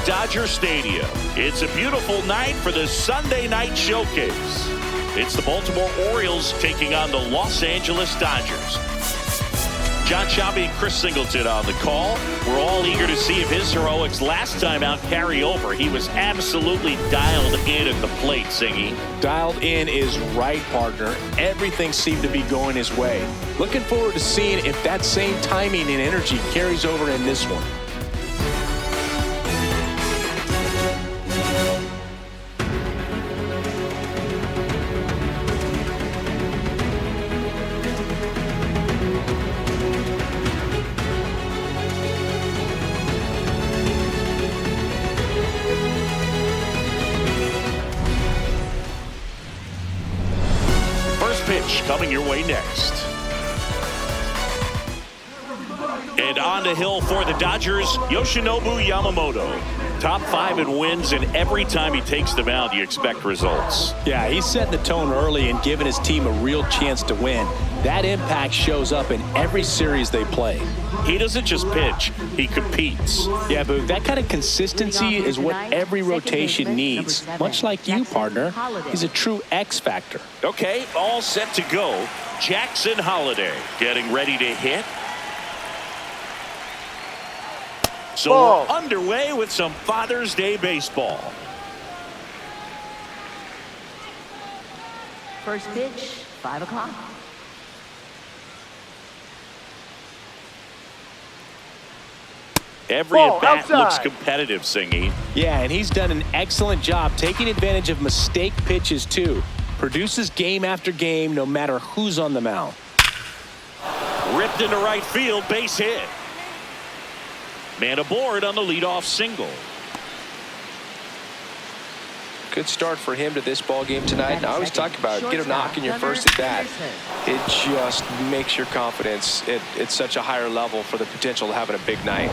Dodger Stadium. It's a beautiful night for the Sunday night showcase. It's the Baltimore Orioles taking on the Los Angeles Dodgers. John Shabby and Chris Singleton on the call. We're all eager to see if his heroics last time out carry over. He was absolutely dialed in at the plate, Singy. Dialed in is right, partner. Everything seemed to be going his way. Looking forward to seeing if that same timing and energy carries over in this one. Pitch coming your way next. And on the hill for the Dodgers, Yoshinobu Yamamoto. Top 5 in wins, and every time he takes the mound, you expect results. Yeah, he's setting the tone early and giving his team a real chance to win. That impact shows up in every series they play. He doesn't just pitch, he competes. Yeah, but that kind of consistency is what every rotation needs. Much like you, partner. He's a true X factor. Okay, all set to go. Jackson Holiday getting ready to hit. So we're underway with some Father's Day baseball. First pitch, 5 o'clock. Every at-bat looks competitive, Singy. Yeah, and he's done an excellent job taking advantage of mistake pitches, too. Produces game after game, no matter who's on the mound. Ripped into right field, base hit. Man aboard on the leadoff single. Good start for him to this ball game tonight. And I always talk about get a knock in your first at bat. It just makes your confidence at such a higher level for the potential of having a big night.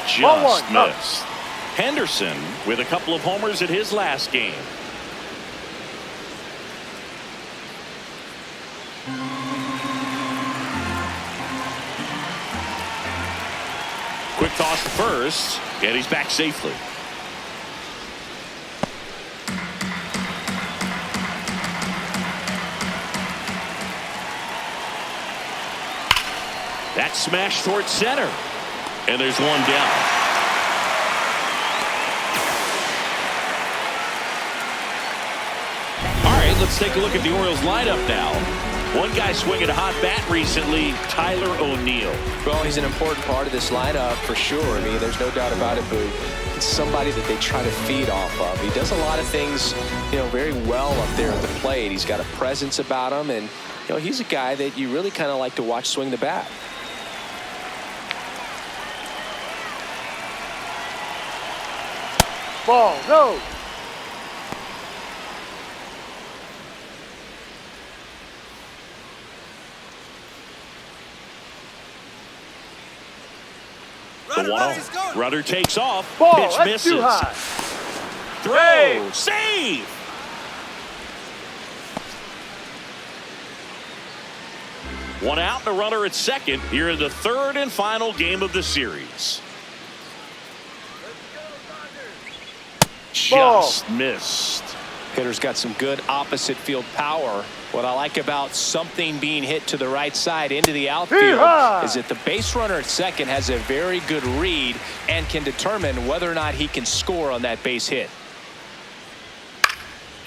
Just missed. Henderson with a couple of homers at his last game. Quick toss to first, and he's back safely. That smash towards center. And there's one down. All right, let's take a look at the Orioles lineup now. One guy swinging a hot bat recently, Tyler O'Neill. Well, he's an important part of this lineup for sure. I mean, there's no doubt about it, but it's somebody that they try to feed off of. He does a lot of things, very well up there at the plate. He's got a presence about him, and, he's a guy that you really kind of like to watch swing the bat. Ball, no. The 1-0. Rudder takes off. Ball, pitch that's misses. too high. Throw. Save. One out and a runner at second here in the third and final game of the series. Just missed. Hitter's got some good opposite field power. What I like about something being hit to the right side into the outfield is that the base runner at second has a very good read and can determine whether or not he can score on that base hit.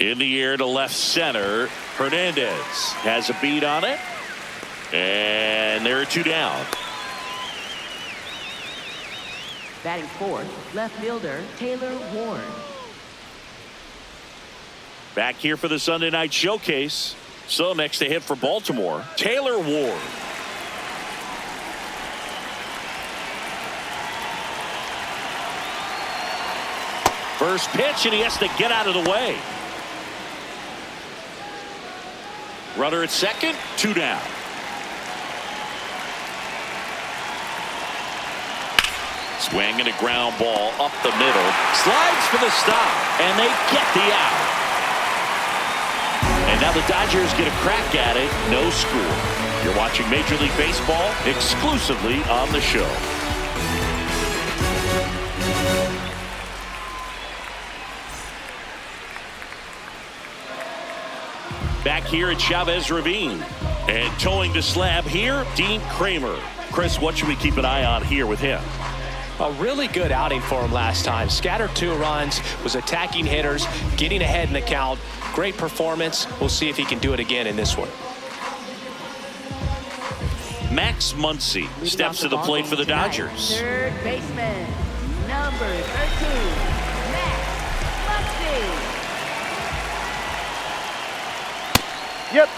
In the air to left center. Hernandez has a beat on it. And there are 2 down. Batting fourth, left fielder Taylor Ward. Back here for the Sunday night showcase. So next to hit for Baltimore, Taylor Ward. First pitch, and he has to get out of the way. Runner at second, 2 down. Swing and a ground ball up the middle. Slides for the stop, and they get the out. And now the Dodgers get a crack at it. No score. You're watching Major League Baseball exclusively on the show. Back here at Chavez Ravine. And towing the slab here, Dean Kramer. Chris, what should we keep an eye on here with him? A really good outing for him last time. Scattered 2 runs, was attacking hitters, getting ahead in the count. Great performance. We'll see if he can do it again in this one. Max Muncy steps to the plate for the Dodgers. Third baseman, number 13, Max Muncy. Yep.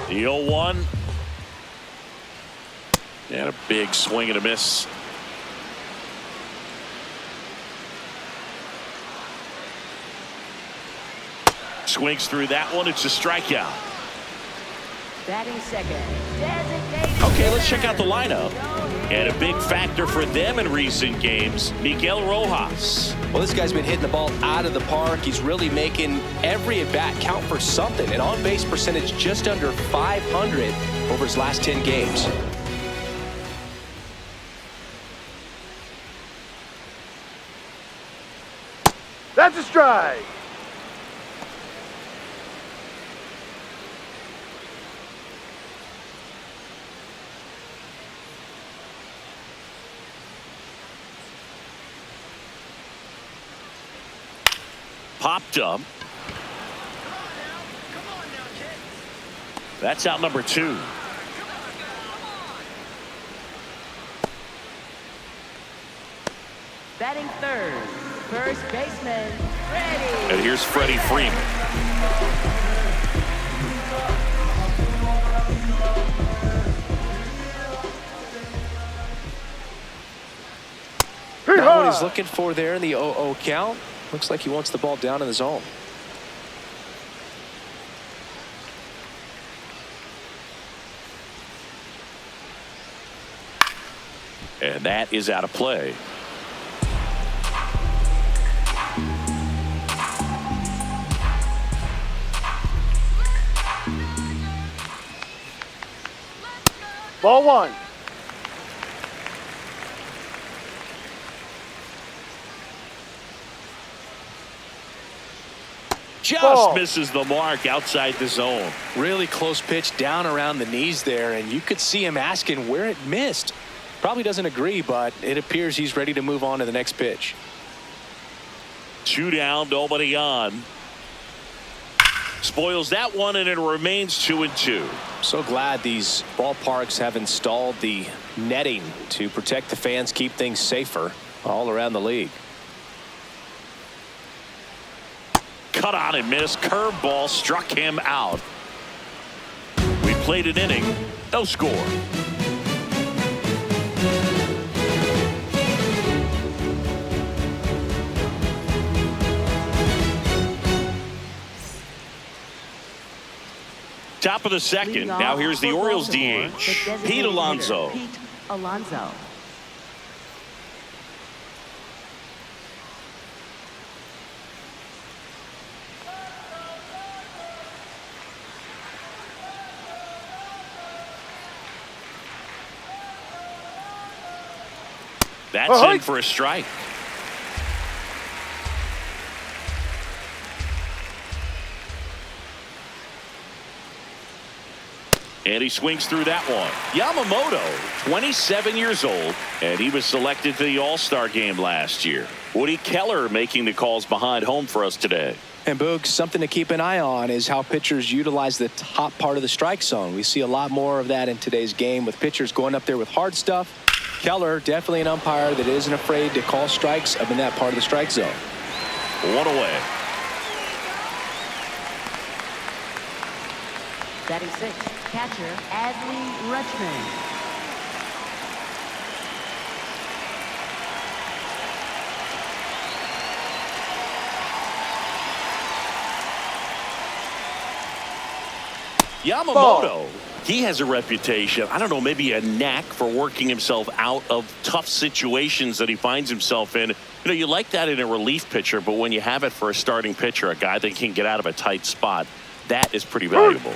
The 0-1. And a big swing and a miss. Swings through that one. It's a strikeout. Batting second, designated. Okay, let's check out the lineup. And a big factor for them in recent games, Miguel Rojas. Well, this guy's been hitting the ball out of the park. He's really making every at-bat count for something. An on-base percentage just under 500 over his last 10 games. That's a strike. Popped up. That's out number 2. Batting third, first baseman, Freddie. And here's Freddie Freeman. Not what he's looking for there in the 0-0 count. Looks like he wants the ball down in the zone. And that is out of play. Ball 1. Just misses the mark outside the zone. Really close pitch down around the knees there, and you could see him asking where it missed. Probably doesn't agree, but it appears he's ready to move on to the next pitch. 2 down, nobody on. Spoils that one, and it remains 2-2. So glad these ballparks have installed the netting to protect the fans, keep things safer all around the league. Cut on and missed. Curveball struck him out. We played an inning. No score. Top of the second. Now here's the Orioles DH, Pete Alonso. Pete Alonso. That's in for a strike. And he swings through that one. Yamamoto, 27 years old, and he was selected to the All-Star game last year. Woody Keller making the calls behind home for us today. And Boog, something to keep an eye on is how pitchers utilize the top part of the strike zone. We see a lot more of that in today's game with pitchers going up there with hard stuff. Keller, definitely an umpire that isn't afraid to call strikes up in that part of the strike zone. 1 away. Batting sixth, catcher Adley Rutschman. Yamamoto He has a reputation, I don't know, maybe a knack for working himself out of tough situations that he finds himself in. You know, you like that in a relief pitcher, but when you have it for a starting pitcher, a guy that can get out of a tight spot, that is pretty valuable.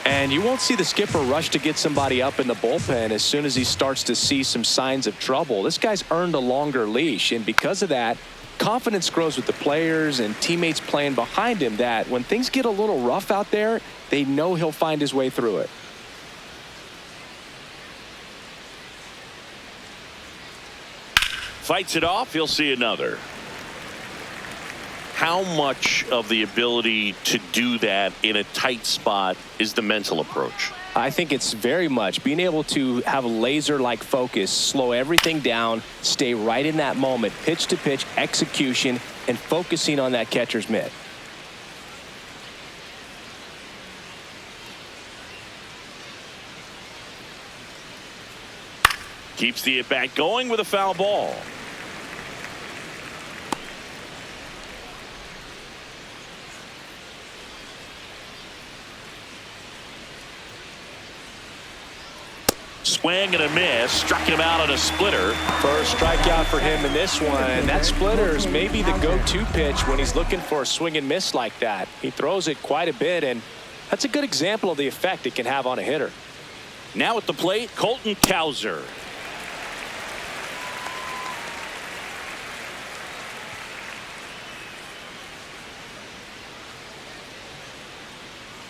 And you won't see the skipper rush to get somebody up in the bullpen as soon as he starts to see some signs of trouble. This guy's earned a longer leash, and because of that, confidence grows with the players and teammates playing behind him, that when things get a little rough out there, they know he'll find his way through it. Fights it off, he'll see another. How much of the ability to do that in a tight spot is the mental approach? I think it's very much being able to have laser-like focus, slow everything down, stay right in that moment, pitch-to-pitch execution, and focusing on that catcher's mitt. Keeps the at-bat going with a foul ball. Swing and a miss, struck him out on a splitter. First strikeout for him in this one, and that splitter is maybe the go-to pitch when he's looking for a swing and miss like that. He throws it quite a bit, and that's a good example of the effect it can have on a hitter. Now at the plate, Colton Cowser.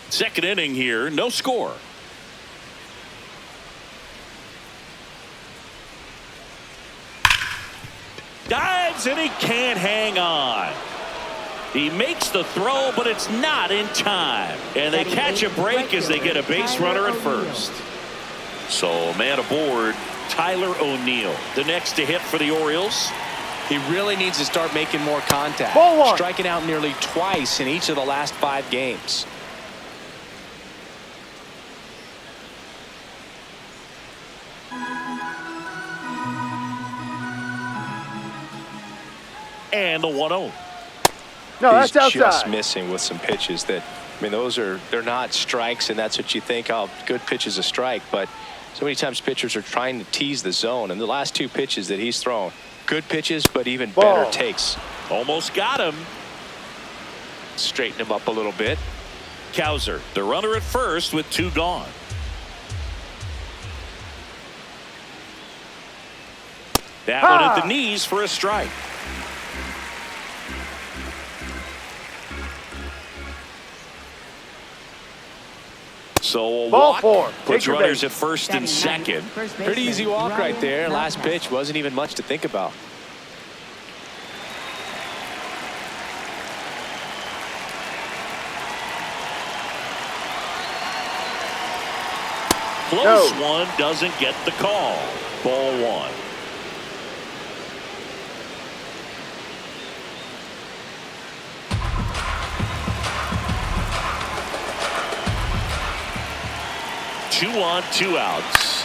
Second inning here, no score. Dives and he can't hang on. He makes the throw, but it's not in time. And they catch a break as they get a base runner at first. So man aboard, Tyler O'Neill. The next to hit for the Orioles. He really needs to start making more contact. Ball one. Striking out nearly twice in each of the last 5 games. And the 1-0. No, that's He's just outside. missing with some pitches that, I mean, they're not strikes, and that's what you think, oh, good pitch is a strike. But so many times pitchers are trying to tease the zone, and the last 2 pitches that he's thrown, good pitches, but even better takes. Almost got him. Straighten him up a little bit. Cowser, the runner at first with 2 gone. That one at the knees for a strike. So a Ball walk 4. puts Take your runners base. at first and second. Pretty easy walk right there. Last pitch wasn't even much to think about. Close one, doesn't get the call. Ball 1. Two on, 2 outs.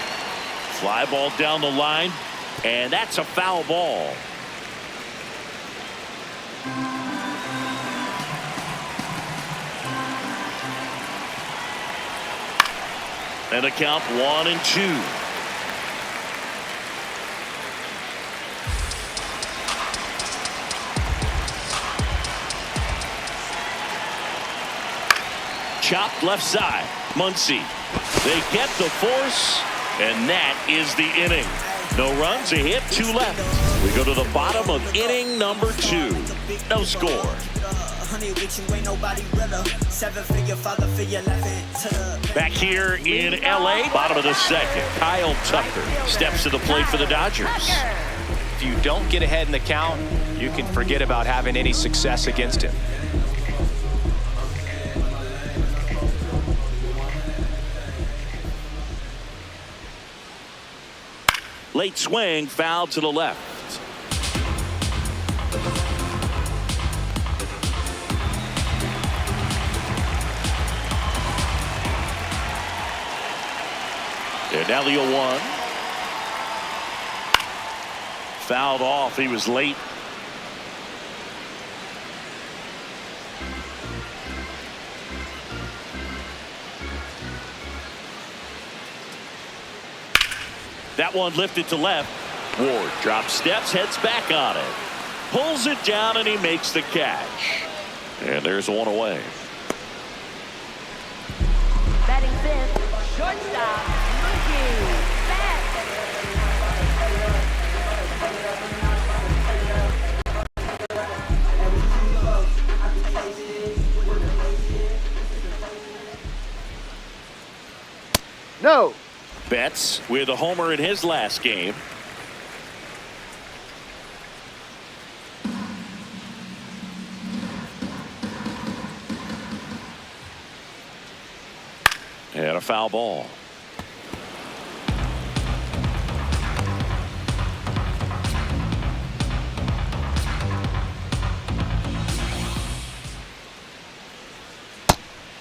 Fly ball down the line, and that's a foul ball. And a count 1-2. Chopped left side. Muncy. They get the force, and that is the inning. No runs, a hit, 2 left. We go to the bottom of inning number 2. No score. Back here in LA, bottom of the second. Kyle Tucker steps to the plate for the Dodgers. If you don't get ahead in the count, you can forget about having any success against him. Late swing, foul to the left. And now the 0-1. Fouled off. He was late. That one lifted to left. Ward drops steps, heads back on it. Pulls it down, and he makes the catch. And there's one away. Batting fifth, shortstop, Mookie Betts. No. Betts with a homer in his last game. And a foul ball.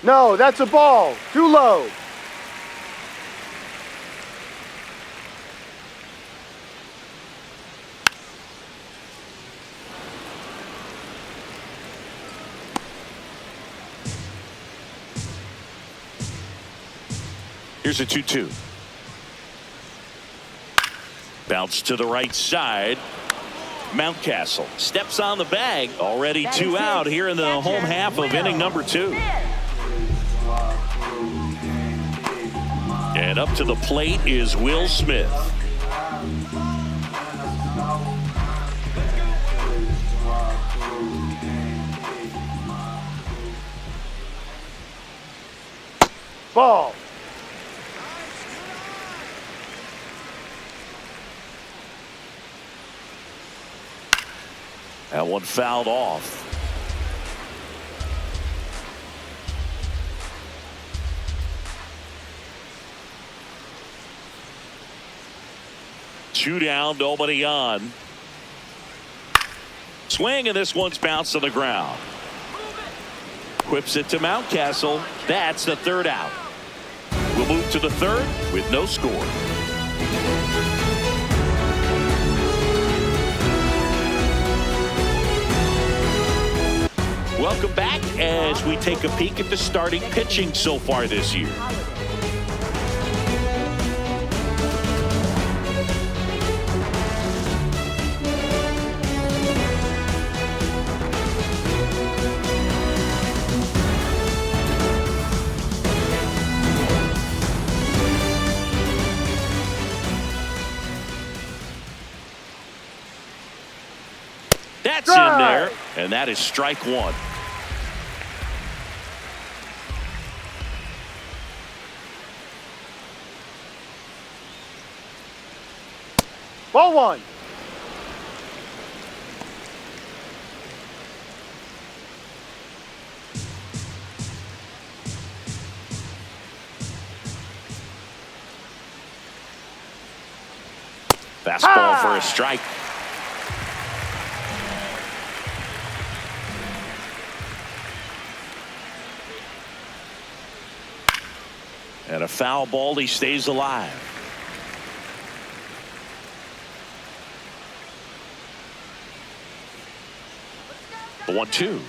No, that's a ball. Too low. Here's a 2-2. Bounce to the right side. Mountcastle steps on the bag. Already 2 out here in the home half of inning number 2. And up to the plate is Will Smith. Ball. That one fouled off. Two down, nobody on. Swing, and this one's bounced to the ground. Whips it to Mountcastle. That's the 3rd out. We'll move to the 3rd with no score. Welcome back as we take a peek at the starting pitching so far this year. That's in there, and that is strike 1. Ball 1. Fastball for a strike. And a foul ball, he stays alive. The 1-2.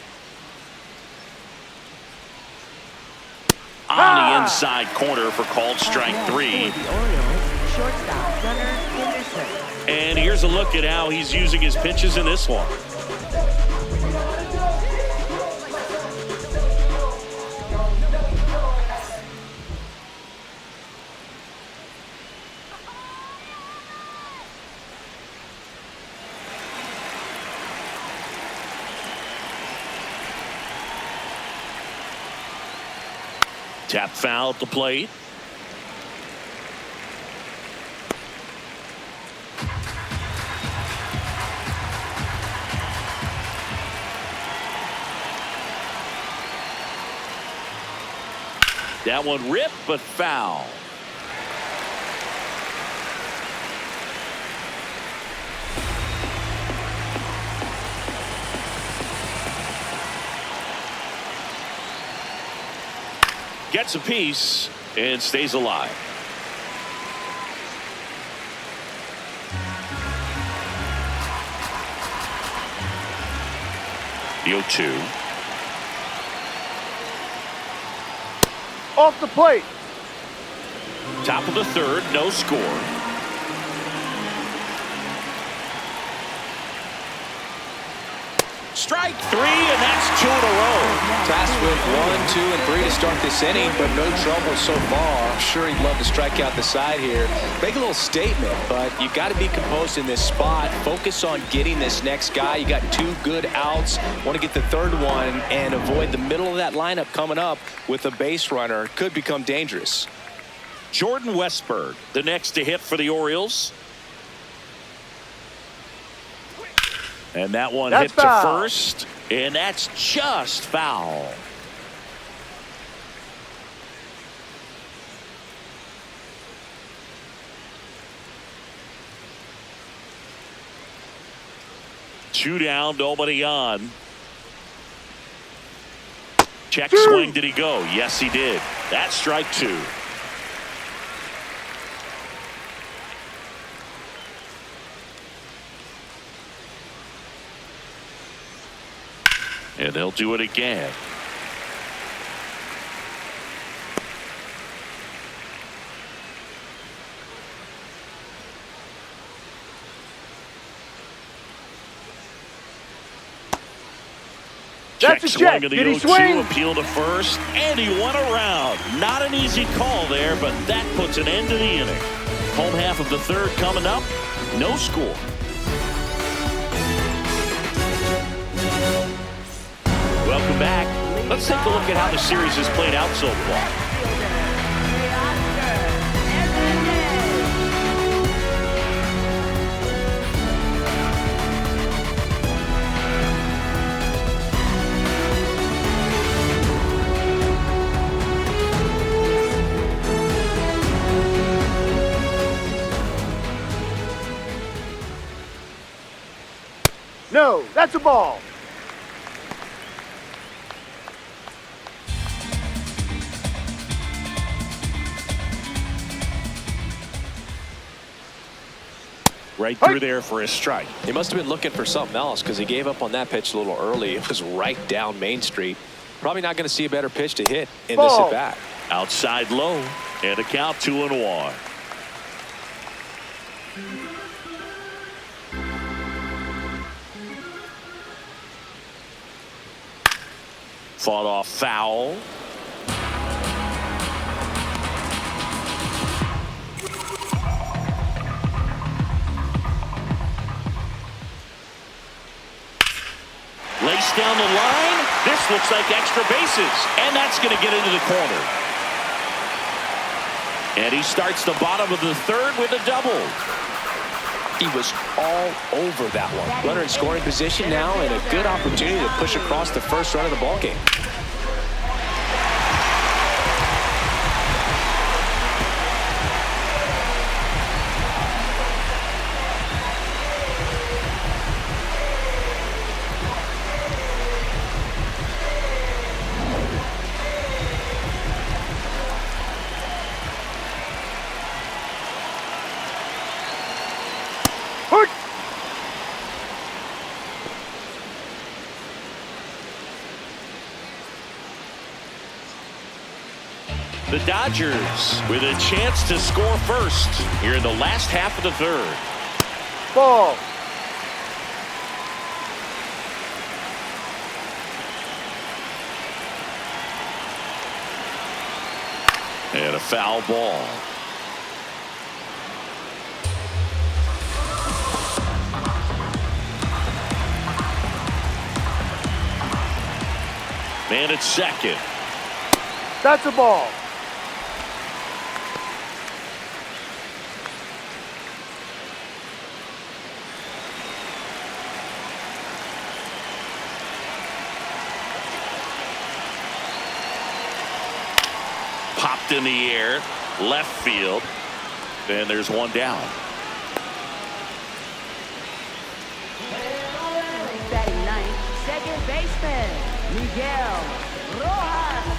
On the inside corner for called strike 3. For the Orioles, shortstop Gunnar Henderson. And here's a look at how he's using his pitches in this one. Tap foul at the plate. That one ripped, but foul. Gets a piece and stays alive. The 0-2. Off the plate. Top of the 3rd, no score. strike 3, and that's 2 in a row. Tasked with 1, 2, and 3 to start this inning, but no trouble so far. I'm sure he'd love to strike out the side here. Make a little statement, but you got to be composed in this spot. Focus on getting this next guy. You got 2 good outs. Want to get the third one and avoid the middle of that lineup coming up with a base runner. Could become dangerous. Jordan Westberg, the next to hit for the Orioles. And that one hit to first, and that's just foul. Two down, nobody on. Check swing, did he go? Yes, he did. That's strike 2. And they'll do it again. That's a check. Did he swing? Appeal to first, and he won around. Not an easy call there, but that puts an end to the inning. Home half of the third coming up. No score. Welcome back. Let's take a look at how the series has played out so far. No, that's a ball. Right through there for a strike. He must have been looking for something else because he gave up on that pitch a little early. It was right down Main Street. Probably not going to see a better pitch to hit in this at bat. Outside low, and a count 2-1. Fought off foul. Lace down the line. This looks like extra bases, and that's going to get into the corner. And he starts the bottom of the third with a double. He was all over that one. Runner in scoring position now, and a good opportunity to push across the first run of the ball game. The Dodgers with a chance to score first here in the last half of the third. Ball. And a foul ball. Man at second. That's a ball. Popped in the air, left field, and there's one down. Batting ninth, second baseman, Miguel Rojas.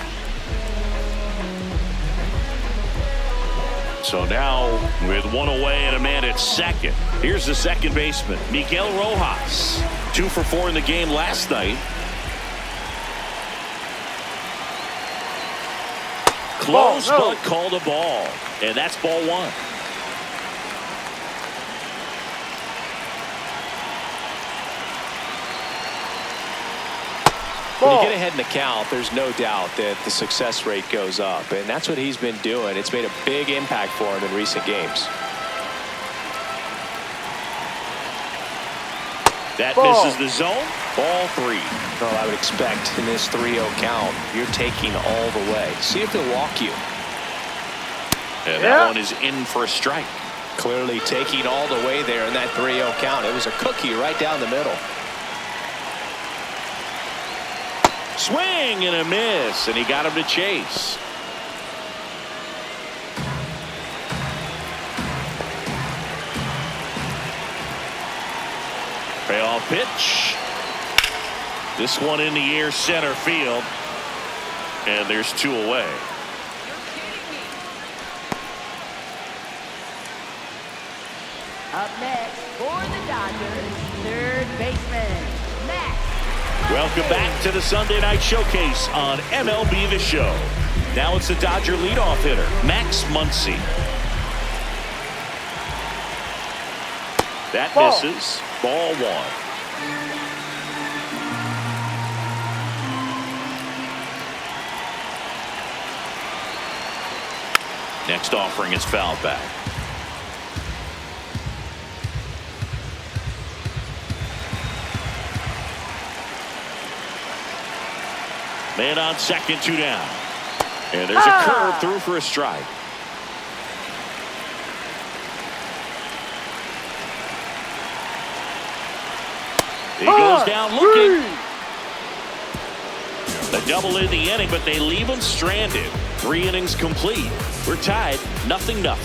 So now with one away and a man at second, here's the second baseman, Miguel Rojas. 2 for 4 in the game last night. Close, no. but called a ball. And that's ball 1. When you Ball. get ahead in the count, there's no doubt that the success rate goes up, and that's what he's been doing. It's made a big impact for him in recent games. That Ball. misses the zone. Ball 3. Well, I would expect in this 3-0 count, you're taking all the way. See if he'll walk you. And that one is in for a strike. Clearly taking all the way there in that 3-0 count. It was a cookie right down the middle. Swing and a miss, and he got him to chase. Payoff pitch. This one in the air, center field. And there's 2 away. Up next for the Dodgers, third baseman, Max. Welcome back to the Sunday Night Showcase on MLB The Show. Now it's the Dodger leadoff hitter, Max Muncy. That Ball. misses. Ball 1. Next offering is fouled back. Man on second, 2 down. And there's a curve through for a strike. He goes down looking. A double in the inning, but they leave him stranded. 3 innings complete. We're tied, 0-0.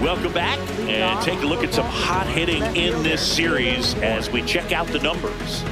Welcome back, and take a look at some hot hitting in this series as we check out the numbers.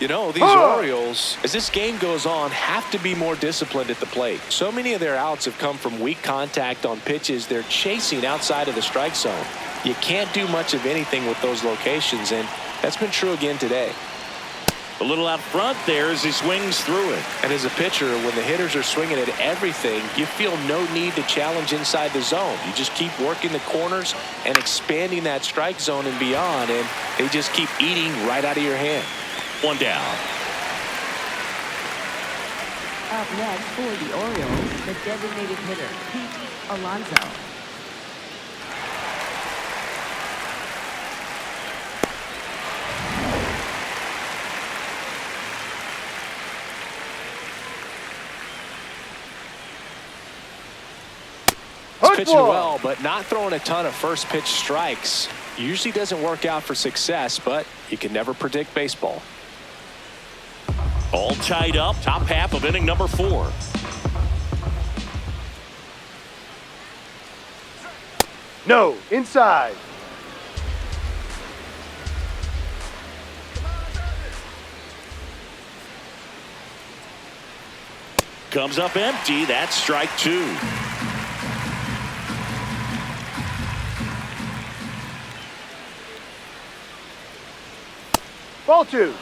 You know, these Orioles, as this game goes on, have to be more disciplined at the plate. So many of their outs have come from weak contact on pitches they're chasing outside of the strike zone. You can't do much of anything with those locations, and that's been true again today. A little out front there as he swings through it. And as a pitcher, when the hitters are swinging at everything, you feel no need to challenge inside the zone. You just keep working the corners and expanding that strike zone and beyond, and they just keep eating right out of your hand. 1 down. Up next for the Orioles, the designated hitter, Pete Alonso. He's pitching well, but not throwing a ton of first pitch strikes. Usually doesn't work out for success, but you can never predict baseball. All tied up, top half of inning number 4. No, inside. Comes up empty. That's strike 2. Ball 2.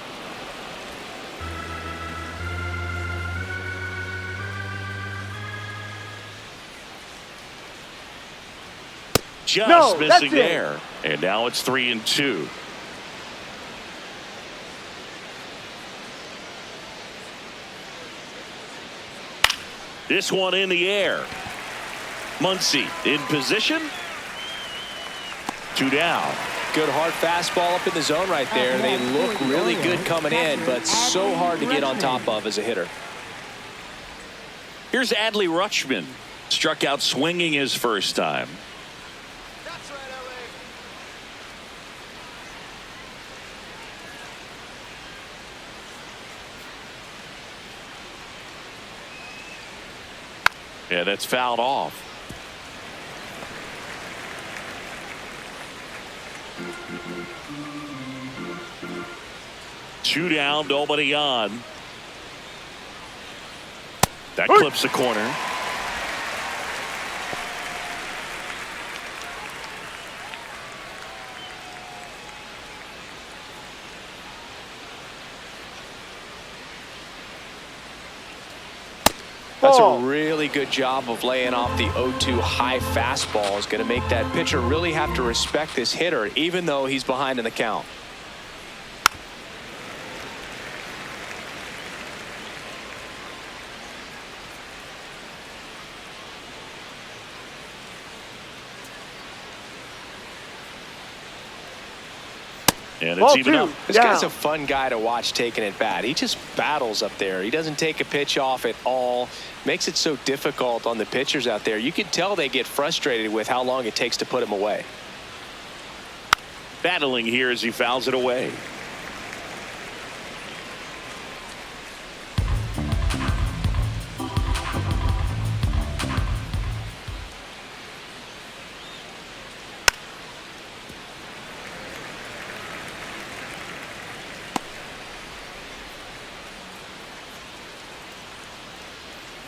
Just No, that's missing it. there. And now it's 3-2. This one in the air. Muncy in position. 2 down. Good hard fastball up in the zone right there. They look really good coming in, but so hard to get on top of as a hitter. Here's Adley Rutschman. Struck out swinging his first time. Yeah, that's fouled off. Two down, nobody on. That clips the corner. That's a really good job of laying off the 0-2 high fastball. Is going to make that pitcher really have to respect this hitter, even though he's behind in the count. And it's even up. This guy's a fun guy to watch taking at bat. He just battles up there. He doesn't take a pitch off at all. Makes it so difficult on the pitchers out there. You can tell they get frustrated with how long it takes to put him away. Battling here as he fouls it away.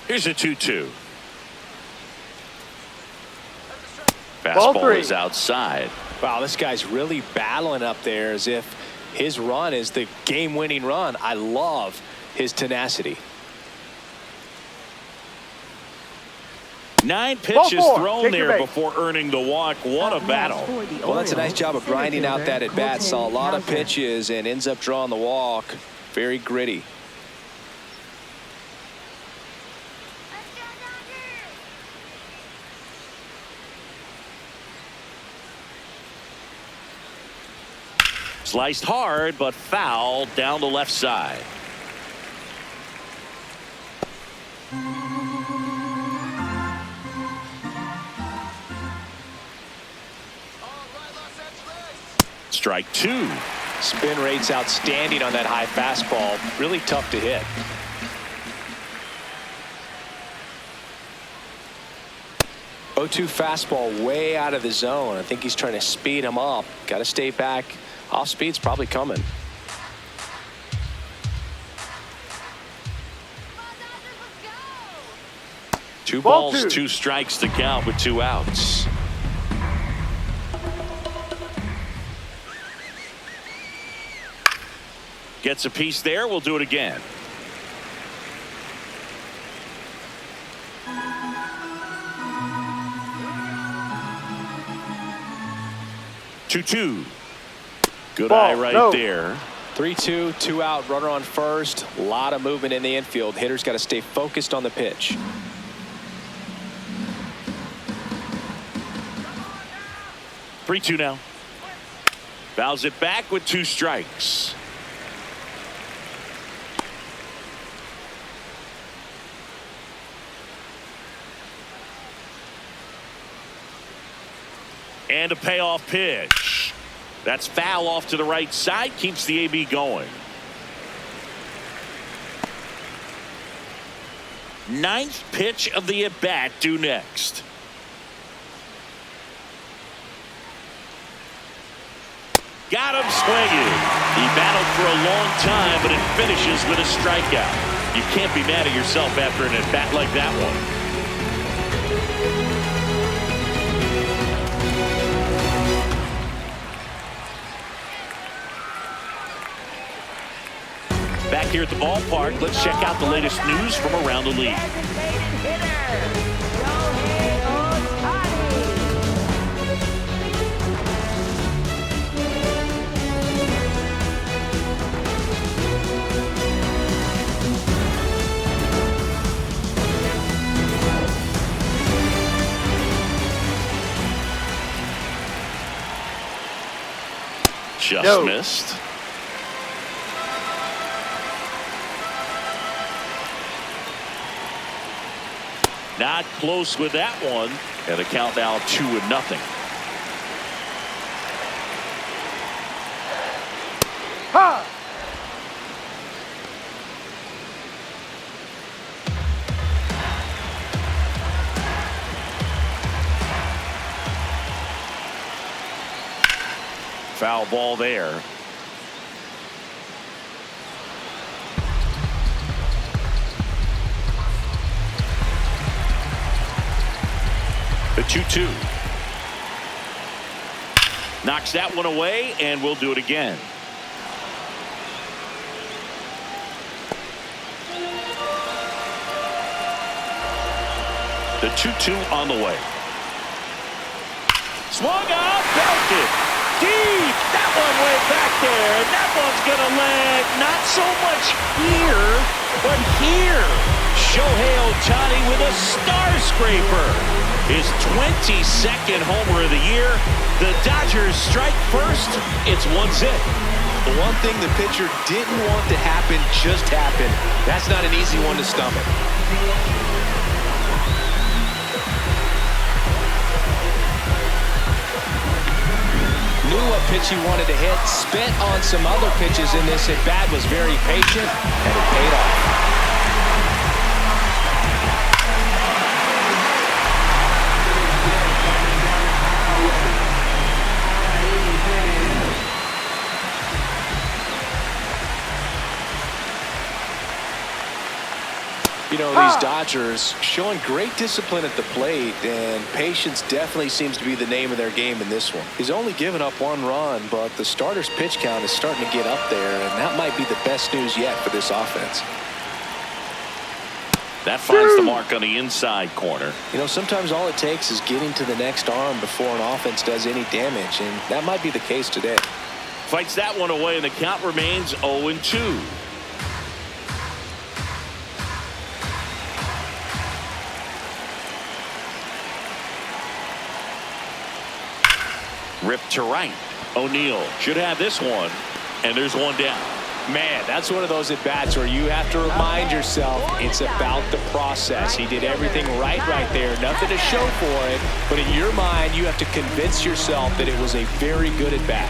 Here's a 2-2. Fastball is outside. Wow, this guy's really battling up there as if his run is the game-winning run. I love his tenacity. 9 pitches thrown there before earning the walk. What a battle. Well, that's a nice job of grinding out that at-bat. Saw a lot of pitches and ends up drawing the walk. Very gritty. Sliced hard, but foul down the left side. Strike 2. Spin rate's outstanding on that high fastball. Really tough to hit. Oh-2 fastball way out of the zone. I think he's trying to speed him up. Got to stay back. Off speed's probably coming. Two balls, 2 strikes to count with 2 outs. Gets a piece there. We'll do it again. Two. Good eye right there. 3-2, 2 out, runner on first. A lot of movement in the infield. Hitter's got to stay focused on the pitch. Three, 2 now. Fouls it back with 2 strikes. And a payoff pitch. That's foul off to the right side. Keeps the AB going. 9th pitch of the at-bat due next. Got him swinging. He battled for a long time, but it finishes with a strikeout. You can't be mad at yourself after an at-bat like that one. Back here at the ballpark, let's check out the latest news from around the league. Just missed. Not close with that one. And the count now 2-0. Ha! Foul ball there. The 2-2. Knocks that one away, and we'll do it again. The 2-2 on the way. Swung on, belted. Deep. That one went back there, and that one's going to land not so much here, but here. Shohei Ohtani with a star scraper. His 22nd homer of the year. The Dodgers strike first. It's 1-0. The one thing the pitcher didn't want to happen just happened. That's not an easy one to stomach. Knew what pitch he wanted to hit. Spent on some other pitches in this at bat. Was very patient, and it paid off. You know, these Dodgers showing great discipline at the plate, and patience definitely seems to be the name of their game in this one. He's only given up 1 run, but the starter's pitch count is starting to get up there, and that might be the best news yet for this offense. That finds the mark on the inside corner. You know, sometimes all it takes is getting to the next arm before an offense does any damage, and that might be the case today. Fights that one away, and the count remains 0-2. Ripped to right. O'Neal should have this one, and there's one down. Man, that's one of those at-bats where you have to remind yourself it's about the process. He did everything right there. Nothing to show for it, but in your mind, you have to convince yourself that it was a very good at-bat.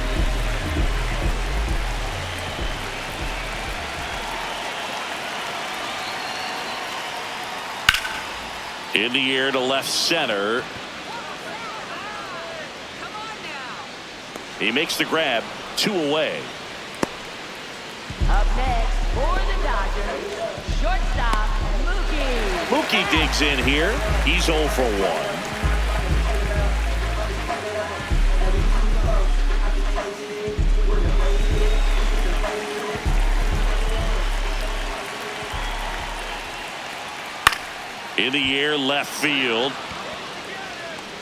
In the air to left center. He makes the grab, 2 away. Up next for the Dodgers, shortstop Mookie. Mookie digs in here. He's 0 for 1. In the air, left field.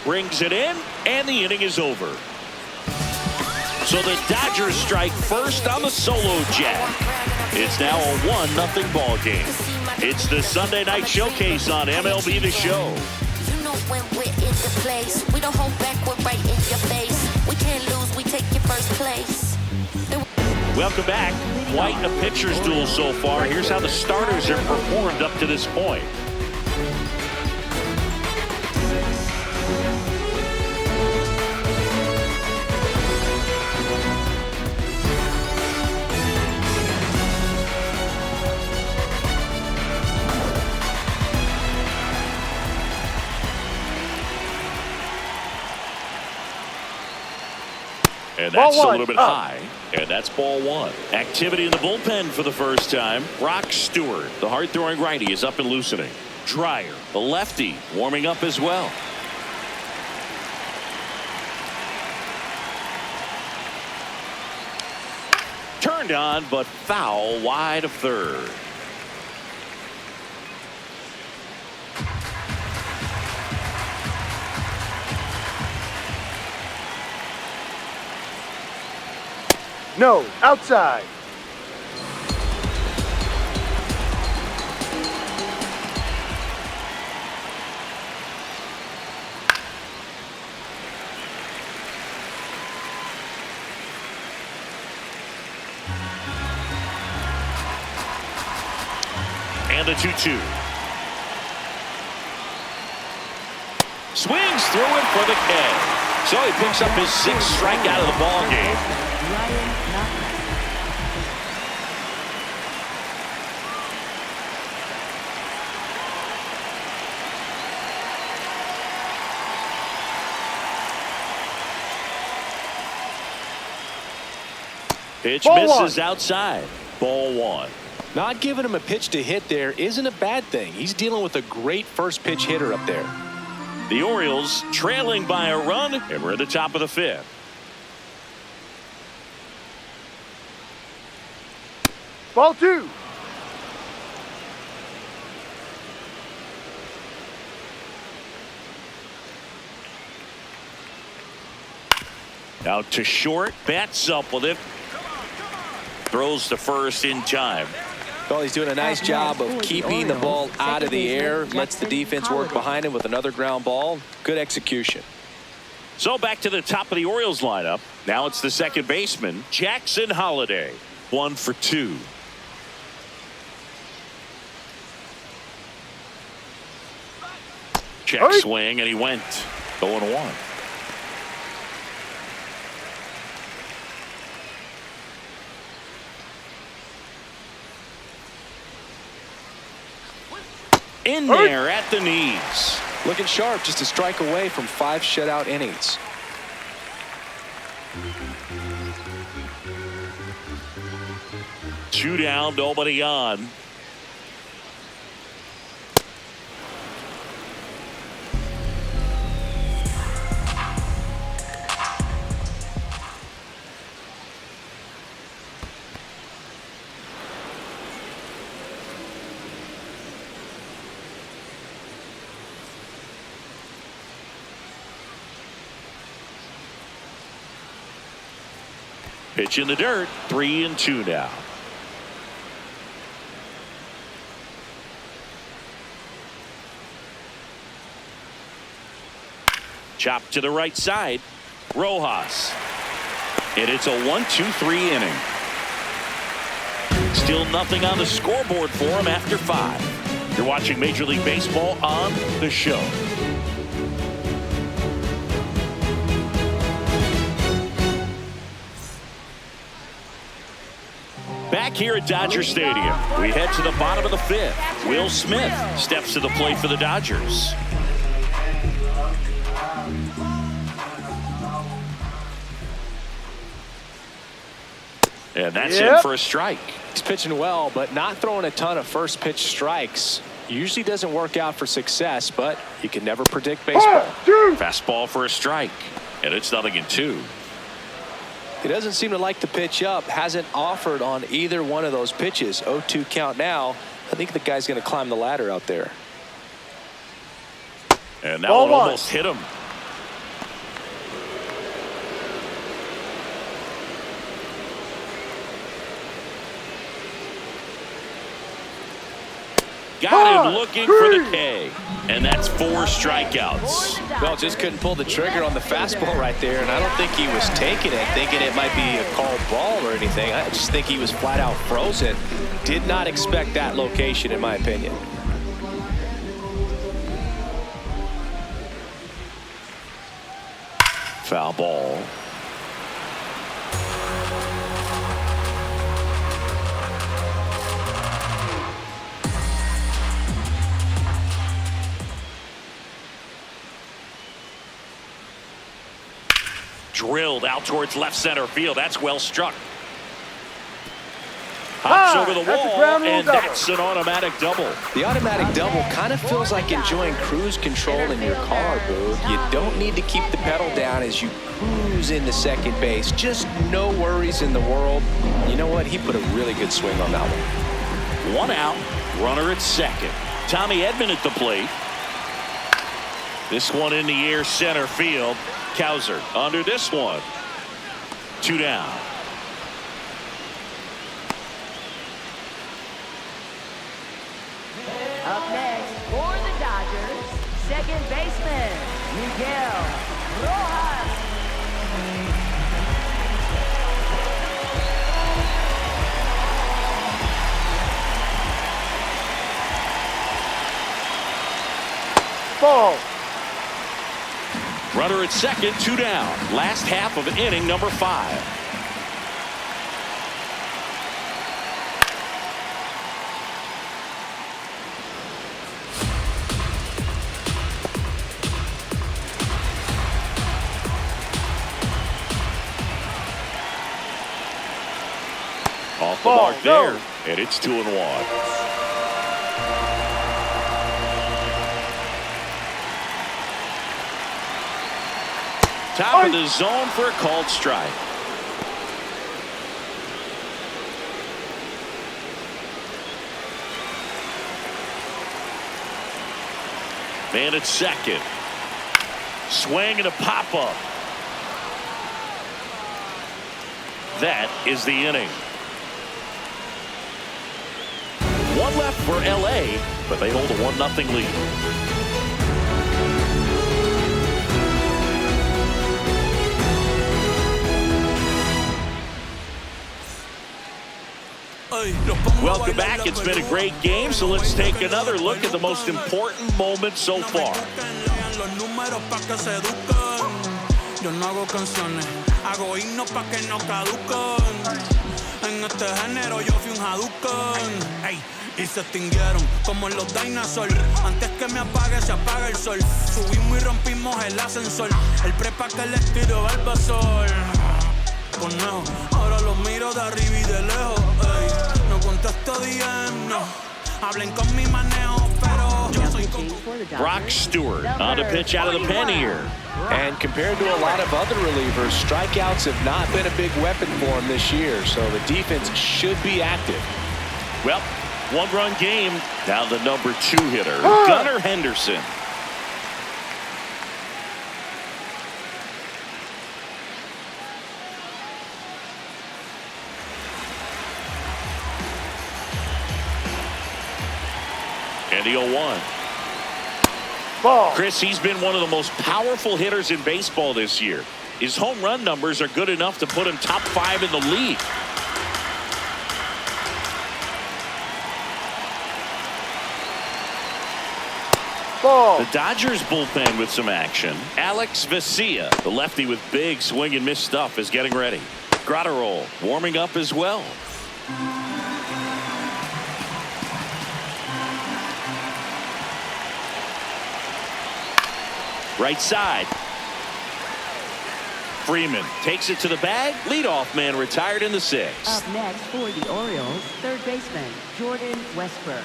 Brings it in, and the inning is over. So the Dodgers strike first on the solo jack. It's now a 1-0 ball game. It's the Sunday Night Showcase on MLB The Show. You know when we're in the place, we don't hold back, we're right in your face. We can't lose, we take your first place. Welcome back. Quite a pitcher's duel so far. Here's how the starters have performed up to this point. And that's a little bit high. And that's ball 1. Activity in the bullpen for the first time. Brock Stewart, the hard-throwing righty, is up and loosening. Dreyer, the lefty, warming up as well. Turned on, but foul wide of third. No, outside. And the 2-2. Swings through it for the K. So he picks up his 6th strikeout of the ball game. Pitch Ball misses one. outside. Ball one. Not giving him a pitch to hit there isn't a bad thing. He's dealing with a great first pitch hitter up there. The Orioles trailing by a run, and we're at the top of the fifth. Ball two. Out to short, bats up with it. Throws to first in time. Well, he's doing a nice job of keeping the ball out of the air. Lets the defense work behind him with another ground ball. Good execution. So back to the top of the Orioles lineup. Now it's the second baseman, Jackson Holliday. 1 for 2. Check swing, and he went 0-1. In there at the knees. Looking sharp, just a strike away from 5 shutout innings. Two down, nobody on. Pitch in the dirt. 3-2 now. Chop to the right side. Rojas. And it's a 1-2-3 inning. Still nothing on the scoreboard for him after 5. You're watching Major League Baseball on The Show. Back here at Dodger Stadium, we head to the bottom of the 5th. Will Smith steps to the plate for the Dodgers. And that's in for a strike. He's pitching well, but not throwing a ton of first pitch strikes. Usually doesn't work out for success, but you can never predict baseball. Fastball for a strike, and it's 0-2. He doesn't seem to like the pitch up. Hasn't offered on either one of those pitches. 0-2 count now. I think the guy's going to climb the ladder out there. And that one almost hit him. Got him looking for the K. And that's 4 strikeouts. Well, just couldn't pull the trigger on the fastball right there, and I don't think he was taking it, thinking it might be a called ball or anything. I just think he was flat out frozen. Did not expect that location, in my opinion. Foul ball. Drilled out towards left center field. That's well struck. Hops over the wall, and that's an automatic double. The automatic double kind of feels like enjoying cruise control in your car, Boo. You don't need to keep the pedal down as you cruise into second base. Just no worries in the world. You know what? He put a really good swing on that one. 1 out, runner at second. Tommy Edman at the plate. This one in the air, center field. Cowser under this one. 2 down. Up next for the Dodgers, second baseman, Miguel Rojas. Ball. Runner at second, 2 down. Last half of inning number 5. Off the mark there, and it's 2-1. Top of the zone for a called strike. Man at second. Swing and a pop-up. That is the inning. One left for LA, but they hold a 1-0 lead. Welcome back. It's been a great game, so let's take another look at the most important moment so far. Yo no hago canciones, hago himnos pa' que no caducan. En este género yo fui un Hadouken. Ey, y se extinguieron como los Dynasty. Antes que me apague, se apaga el sol. Subimos y rompimos el ascensor. El prepa que les tiro Barbasol. Conejo, ahora los miro de arriba y de lejos. Ey, no contesto DM, no. Hablen con mi manejo, pero yo soy como... Brock Stewart on a pitch out of the pen here. And compared to a lot of other relievers, strikeouts have not been a big weapon for him this year, so the defense should be active. Well, one-run game. Now the number 2 hitter, Gunnar Henderson. And the 0-1. Ball. Chris, he's been one of the most powerful hitters in baseball this year. His home run numbers are good enough to put him top 5 in the league. Ball. The Dodgers bullpen with some action. Alex Vesia, the lefty with big swing and miss stuff, is getting ready. Gratterol warming up as well. Right side. Freeman takes it to the bag. Leadoff man retired in the 6th. Up next for the Orioles, third baseman Jordan Westburg.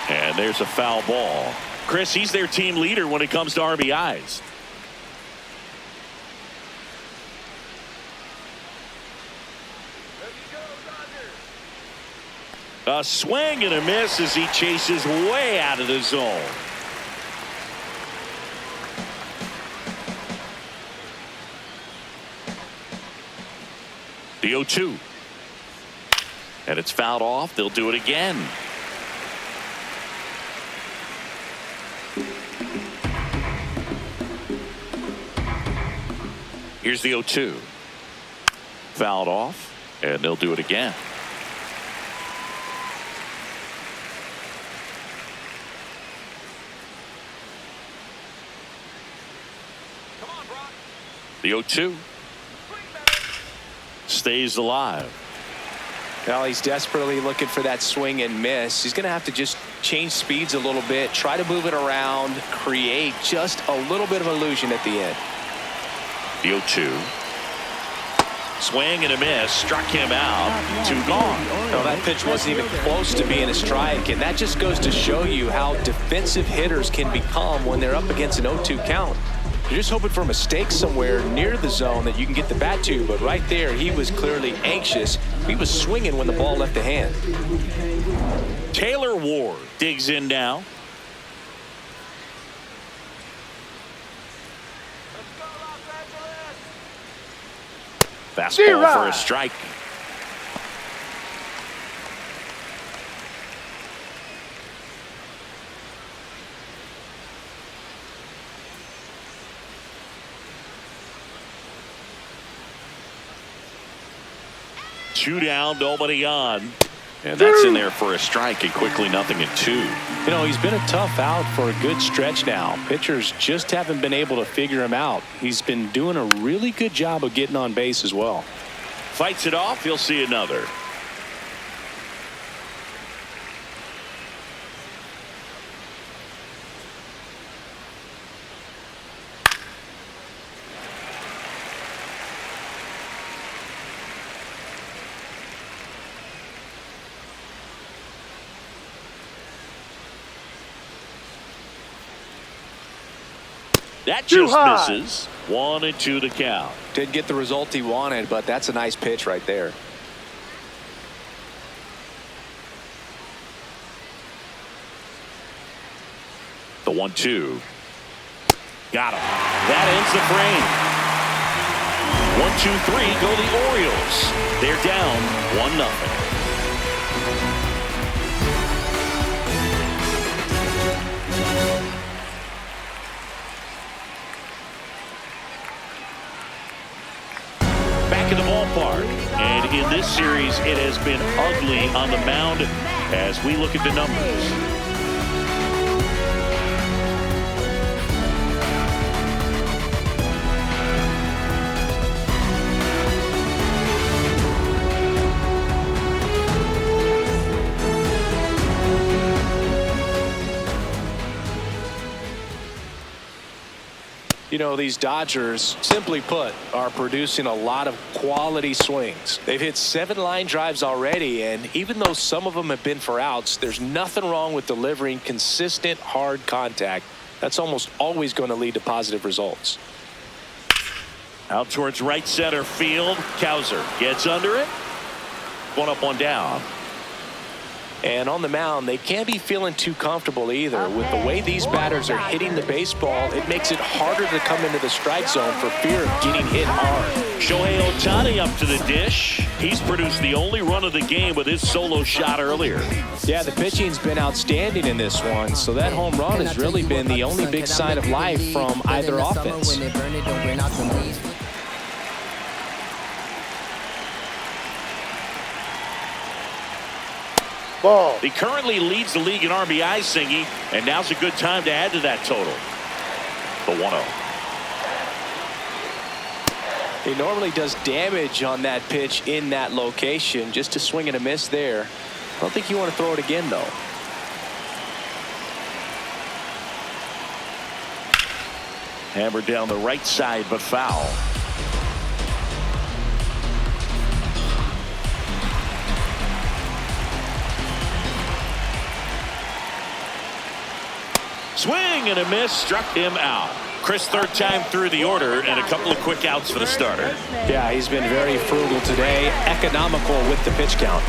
And there's a foul ball. Chris, he's their team leader when it comes to RBIs. A swing and a miss as he chases way out of the zone. The 0-2. And it's fouled off. They'll do it again. Here's the 0-2. Fouled off, and they'll do it again. Come on, Brock. The 0-2 stays alive. Well, he's desperately looking for that swing and miss. He's going to have to just change speeds a little bit, try to move it around, create just a little bit of illusion at the end. The 0-2. Swing and a miss. Struck him out. 2 gone. No, that pitch wasn't even close to being a strike, and that just goes to show you how defensive hitters can become when they're up against an 0-2 count. You're just hoping for a mistake somewhere near the zone that you can get the bat to, but right there he was clearly anxious. He was swinging when the ball left the hand. Taylor Ward digs in now. Fastball for a strike. Two down, nobody on. And that's in there for a strike, and quickly 0-2. You know, he's been a tough out for a good stretch now. Pitchers just haven't been able to figure him out. He's been doing a really good job of getting on base as well. Fights it off. He'll see another. That just misses. 1-2 the count. Didn't get the result he wanted, but that's a nice pitch right there. The 1-2. Got him. That ends the frame. 1-2-3 go the Orioles. They're down 1-0. Back in the ballpark, and in this series it has been ugly on the mound as we look at the numbers. You know, these Dodgers, simply put, are producing a lot of quality swings. They've hit 7 line drives already, and even though some of them have been for outs, there's nothing wrong with delivering consistent, hard contact. That's almost always going to lead to positive results. Out towards right center field. Cowser gets under it. 1 up, 1 down. And on the mound, they can't be feeling too comfortable either. With the way these batters are hitting the baseball, it makes it harder to come into the strike zone for fear of getting hit hard. Shohei Ohtani up to the dish. He's produced the only run of the game with his solo shot earlier. Yeah, the pitching's been outstanding in this one, so that home run has really been the only big sign of life from either offense. Ball. He currently leads the league in RBIs, Singy, and now's a good time to add to that total. The 1-0. He normally does damage on that pitch in that location. Just a swing and a miss there. I don't think you want to throw it again, though. Hammered down the right side, but foul. Swing and a miss, struck him out. Chris, third time through the order, and a couple of quick outs for the starter. Yeah, he's been very frugal today, economical with the pitch count.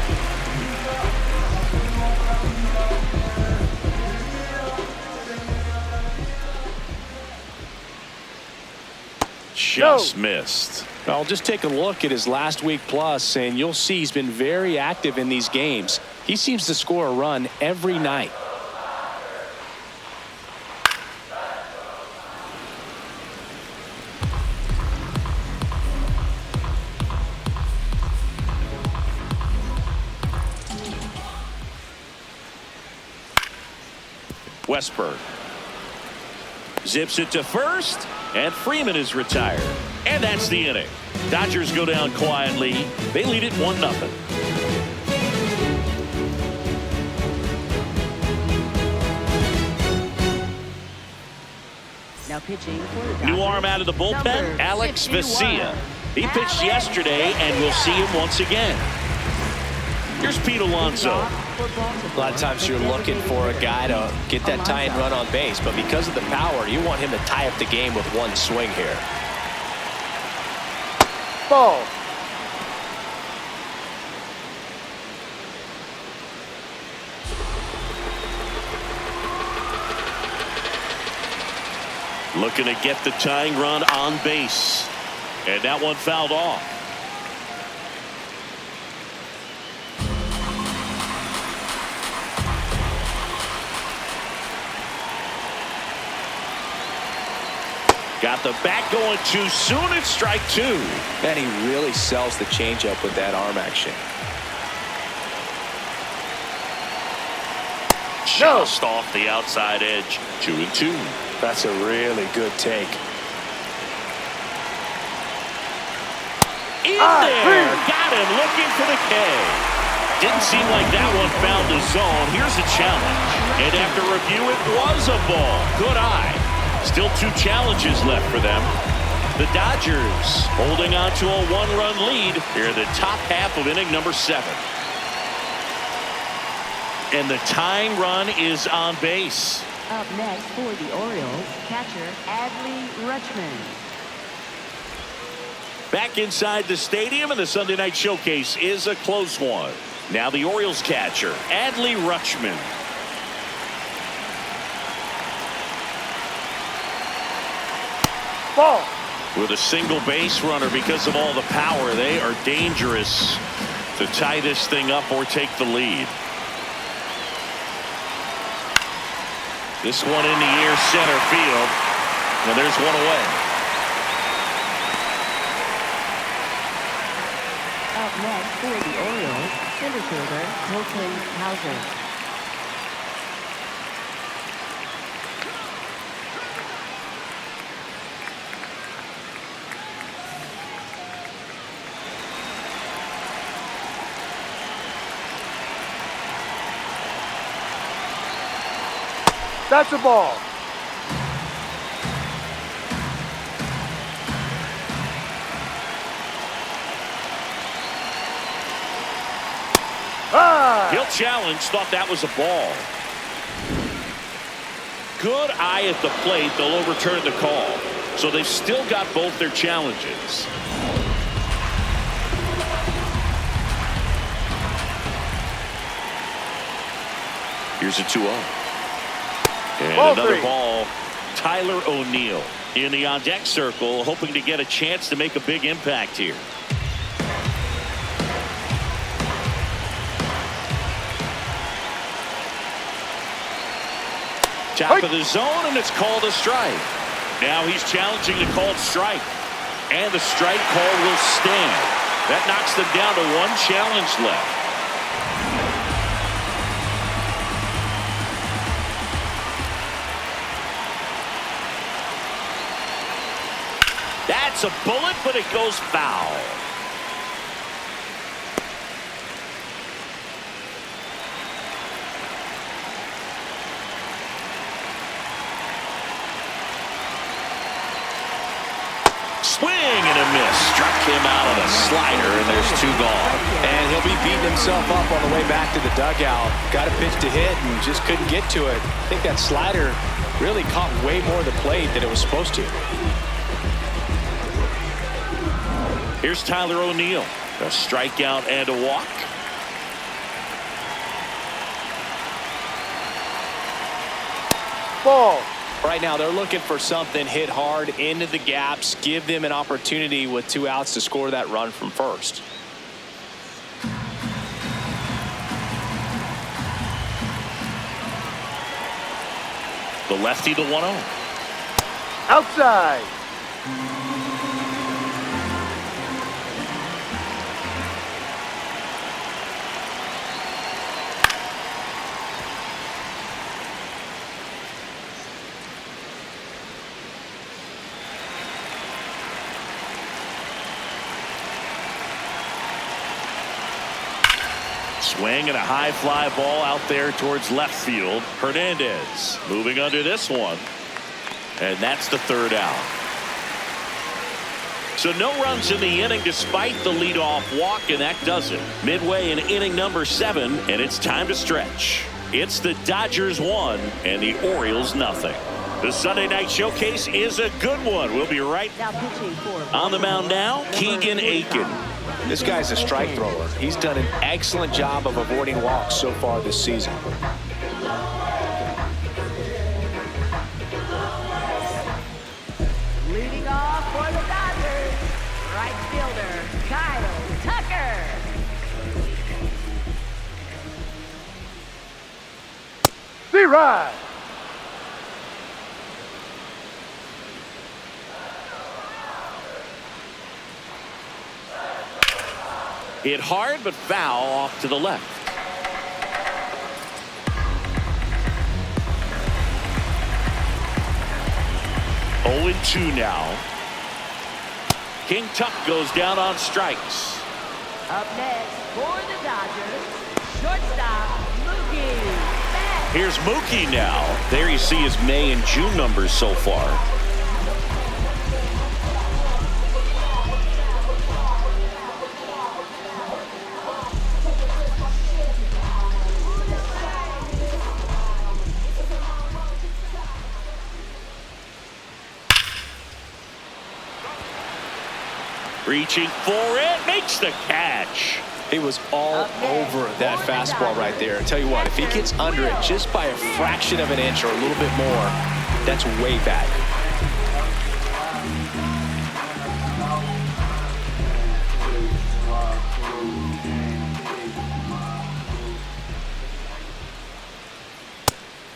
Just missed. Well, just take a look at his last week plus, and you'll see he's been very active in these games. He seems to score a run every night. Westberg zips it to first, and Freeman is retired. And that's the inning. Dodgers go down quietly. They lead it 1-0. Now pitching for the Dodgers. New arm out of the bullpen, Alex Vesia. He pitched yesterday, and we'll see him once again. Here's Pete Alonso. A lot of times you're looking for a guy to get that tying run on base, but because of the power, you want him to tie up the game with one swing here. Ball. Looking to get the tying run on base. And that one fouled off. Got the bat going too soon. It's strike 2. And he really sells the changeup with that arm action. Just off the outside edge. 2-2. That's a really good take. In there. Got him looking for the K. Didn't seem like that one found the zone. Here's a challenge. And after review, it was a ball. Good eye. Still 2 challenges left for them. The Dodgers holding on to a 1-run lead here in the top half of inning number 7. And the tying run is on base. Up next for the Orioles, catcher Adley Rutschman. Back inside the stadium, and the Sunday Night Showcase is a close one. Now the Orioles catcher, Adley Rutschman. Ball. With a single base runner, because of all the power, they are dangerous to tie this thing up or take the lead. This one in the air, center field. And there's one away. Up next for the Orioles, center fielder Colton Hauser. That's a ball. He'll challenge, thought that was a ball. Good eye at the plate. They'll overturn the call. So they've still got both their challenges. Here's a 2-0. And Ball another three. ball. Tyler O'Neill in the on-deck circle, hoping to get a chance to make a big impact here. Top of the zone, and it's called a strike. Now he's challenging the called strike. And the strike call will stand. That knocks them down to one challenge left. That's a bullet, but it goes foul. Swing and a miss. Struck him out of the slider, and there's two gone. And he'll be beating himself up on the way back to the dugout. Got a pitch to hit and just couldn't get to it. I think that slider really caught way more of the plate than it was supposed to. Here's Tyler O'Neill. A strikeout and a walk. Ball. Right now they're looking for something hit hard into the gaps, give them an opportunity with 2 outs to score that run from first. The lefty, the 1-0. Outside. Swing and a high fly ball out there towards left field. Hernandez moving under this one. And that's the 3rd out. So no runs in the inning despite the leadoff walk, and that does it. Midway in inning number 7, and it's time to stretch. It's the Dodgers 1 and the Orioles nothing. The Sunday Night Showcase is a good one. We'll be right Now pitching for on the mound now, Keegan Aiken. This guy's a strike thrower. He's done an excellent job of avoiding walks so far this season. leading off for the Dodgers, right fielder Kyle Tucker. B-Ride. Hit hard, but foul off to the left. Oh, 2 now. King Tuck goes down on strikes. Up next for the Dodgers, shortstop Mookie Betts. Here's Mookie now. There you see his May and June numbers so far. Reaching for it, makes the catch. He was all over that fastball right there. I tell you what, if he gets under it just by a fraction of an inch or a little bit more, that's way back.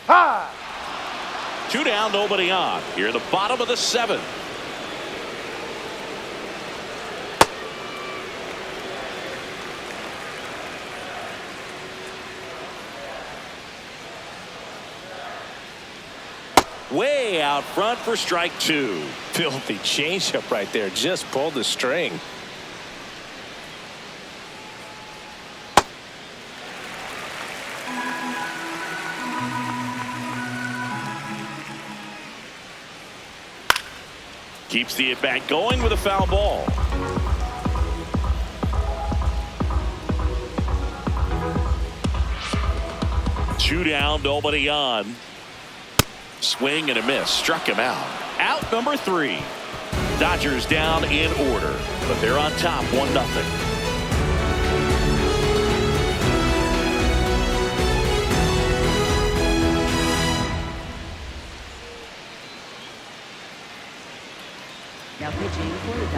High. 2 down, nobody on. Here in the bottom of the 7th. Way out front for strike 2. Filthy changeup right there. Just pulled the string. Keeps the at-bat going with a foul ball. Two down, nobody on. Swing and a miss. Struck him out. Out number 3. Dodgers down in order, but they're on top 1-0.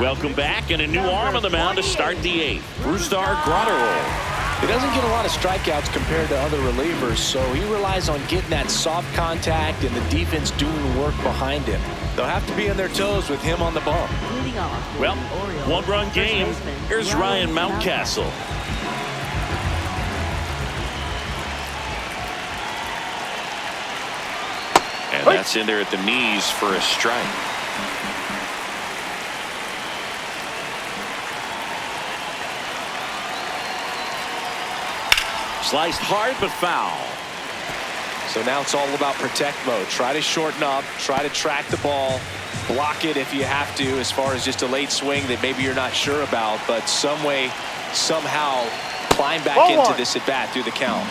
Welcome back, and a new arm on the mound to start the 8th. Brusdar Graterol. He doesn't get a lot of strikeouts compared to other relievers, so he relies on getting that soft contact and the defense doing the work behind him. They'll have to be on their toes with him on the bump. Well, 1-run game. Here's Ryan Mountcastle. And that's in there at the knees for a strike. Sliced hard but foul. So now it's all about protect mode. Try to shorten up, try to track the ball, block it if you have to, as far as just a late swing that maybe you're not sure about, but some way, somehow climb back into this at bat through the count.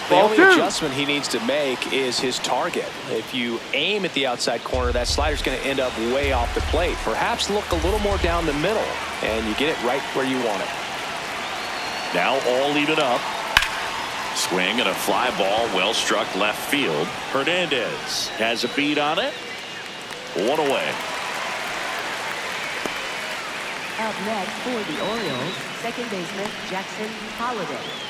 The only adjustment he needs to make is his target. If you aim at the outside corner, that slider's going to end up way off the plate. Perhaps look a little more down the middle, and you get it right where you want it. Now all even up. Swing and a fly ball, well struck left field. Hernandez has a beat on it. 1 away. Up next for the Orioles, second baseman Jackson Holliday.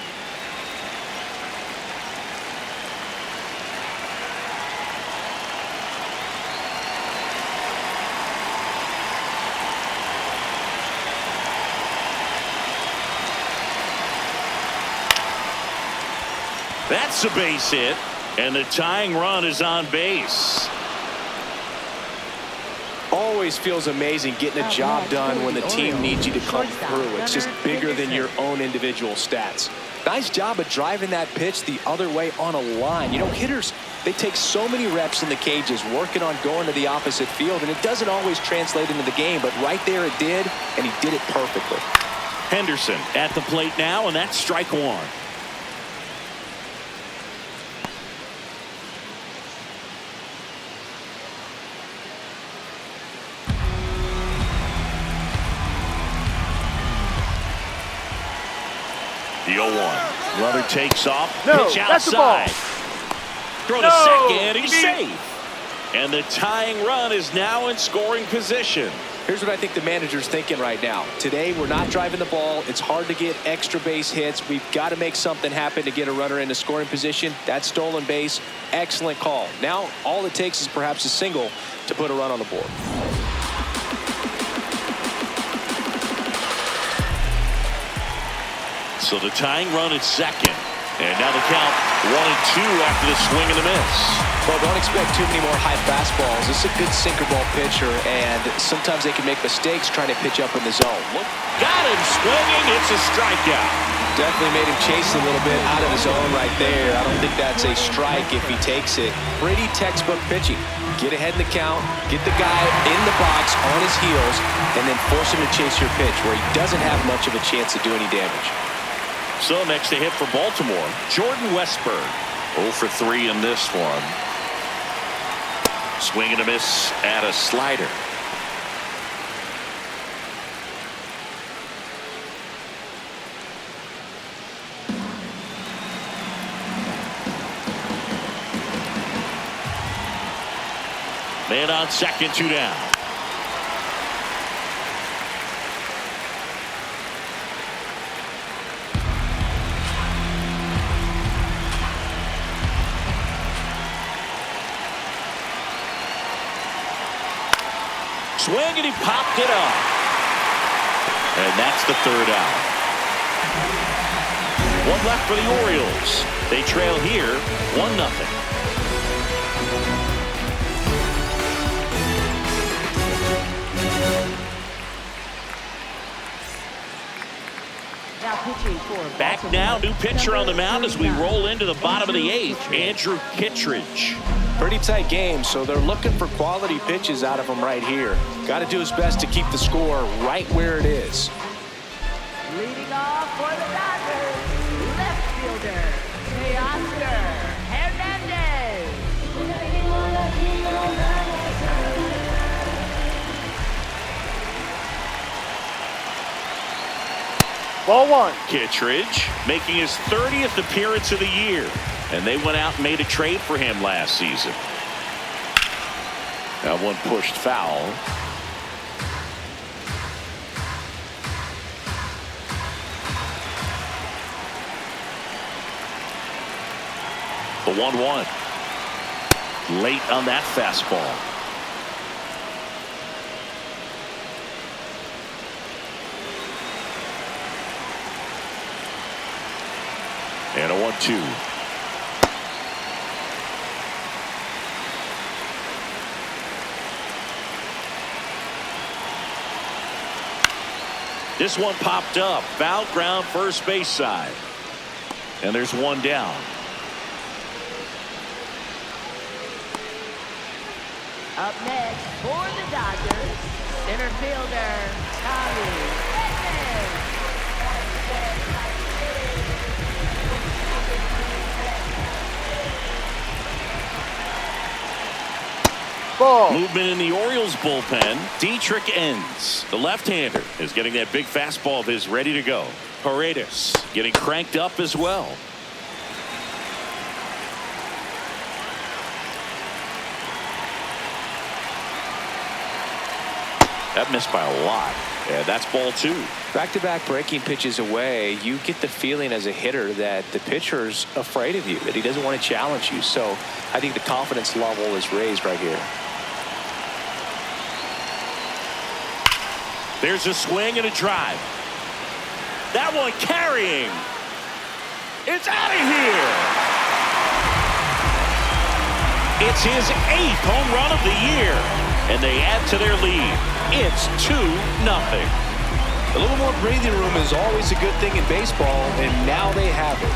That's a base hit, and the tying run is on base. Always feels amazing getting a job done when the team needs you to come through. It's just bigger than your own individual stats. Nice job of driving that pitch the other way on a line. You know, hitters, they take so many reps in the cages working on going to the opposite field, and it doesn't always translate into the game, but right there it did, and he did it perfectly. Henderson at the plate now, and that's strike 1. The 0-1. Runner takes off. Pitch outside. Throw to second. He's safe. And the tying run is now in scoring position. Here's what I think the manager's thinking right now. Today, we're not driving the ball. It's hard to get extra base hits. We've got to make something happen to get a runner into scoring position. That stolen base, excellent call. Now, all it takes is perhaps a single to put a run on the board. So the tying run at second. And now the count 1-2 after the swing and the miss. Well, don't expect too many more high fastballs. This is a good sinker ball pitcher, and sometimes they can make mistakes trying to pitch up in the zone. Look. Got him swinging. It's a strikeout. Definitely made him chase a little bit out of the zone right there. I don't think that's a strike if he takes it. Pretty textbook pitching. Get ahead in the count, get the guy in the box on his heels, and then force him to chase your pitch where he doesn't have much of a chance to do any damage. So next to hit for Baltimore, Jordan Westburg. 0 for 3 in this one. Swing and a miss at a slider. Man on second, 2 down. Swing and he popped it up. And that's the 3rd out. 1 left for the Orioles. They trail here 1-0. Back now, new pitcher on the mound as we roll into the bottom of the 8th, Andrew Kittredge. Pretty tight game, so they're looking for quality pitches out of him right here. Got to do his best to keep the score right where it is. Leading off for the Dodgers, left fielder, Teoscar Hernandez. Ball 1. Kittredge making his 30th appearance of the year. And they went out and made a trade for him last season. That one pushed foul. The 1-1. Late on that fastball. And a 1-2. This one popped up. Foul ground first base side. And there's 1 down. Up next for the Dodgers, center fielder, Tommy Edman. Ball. Movement in the Orioles bullpen. Dietrich ends. The left-hander is getting that big fastball of his ready to go. Paredes getting cranked up as well. That missed by a lot. Yeah, that's ball 2. Back-to-back breaking pitches away, you get the feeling as a hitter that the pitcher's afraid of you, that he doesn't want to challenge you. So I think the confidence level is raised right here. There's a swing and a drive. That one carrying. It's out of here. It's his 8th home run of the year. And they add to their lead. It's 2-0. A little more breathing room is always a good thing in baseball, and now they have it.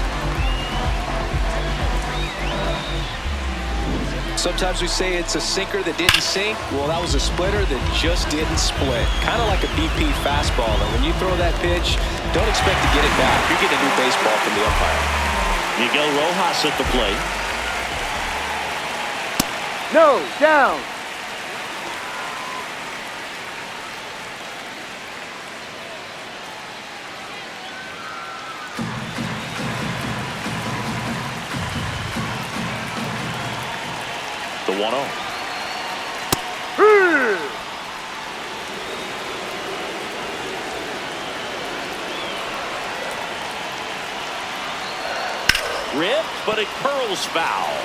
Sometimes we say it's a sinker that didn't sink. Well, that was a splitter that just didn't split. Kind of like a BP fastball. And when you throw that pitch, don't expect to get it back. You're getting a new baseball from the umpire. Miguel Rojas at the plate. No, down. The 1-0. Ripped, but it curls foul.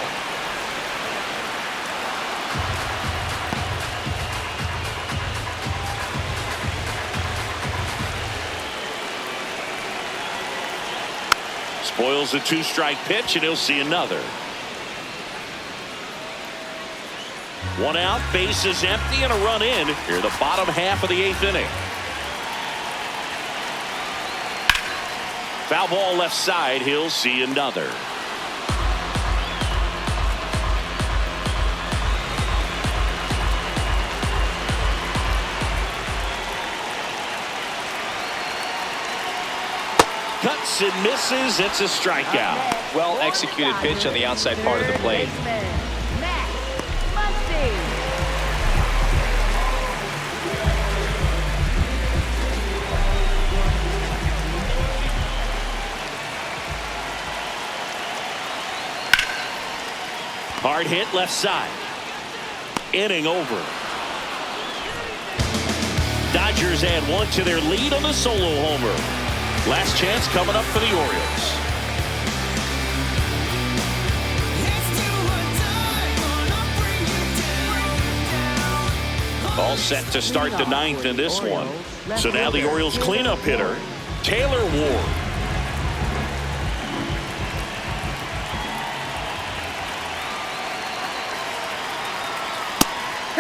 Spoils a 2-strike pitch, and he'll see another. 1 out, bases empty, and a run in here, the bottom half of the 8th inning. Foul ball left side, he'll see another. Cuts and misses, it's a strikeout. Well executed pitch on the outside part of the plate. Musty. Hard hit left side. Inning over. Dodgers add 1 to their lead on the solo homer. Last chance coming up for the Orioles. All set to start the 9th in this one. So now the Orioles cleanup hitter, Taylor Ward.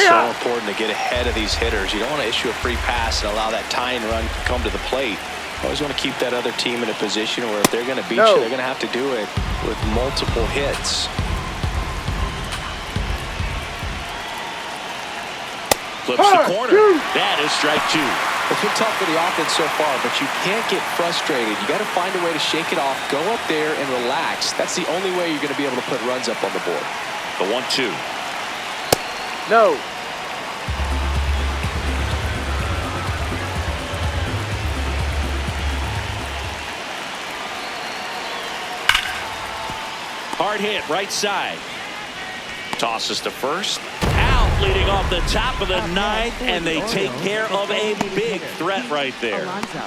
So important to get ahead of these hitters. You don't want to issue a free pass and allow that tying run to come to the plate. You always want to keep that other team in a position where if they're going to beat you, they're going to have to do it with multiple hits. Flips the corner. That is strike 2. It's been tough for the offense so far, but you can't get frustrated. You got to find a way to shake it off, go up there and relax. That's the only way you're going to be able to put runs up on the board. The 1-2. No. Hard hit right side. Tosses to first. Out leading off the top of the 9th, and they take care of a big threat right there. Alonso.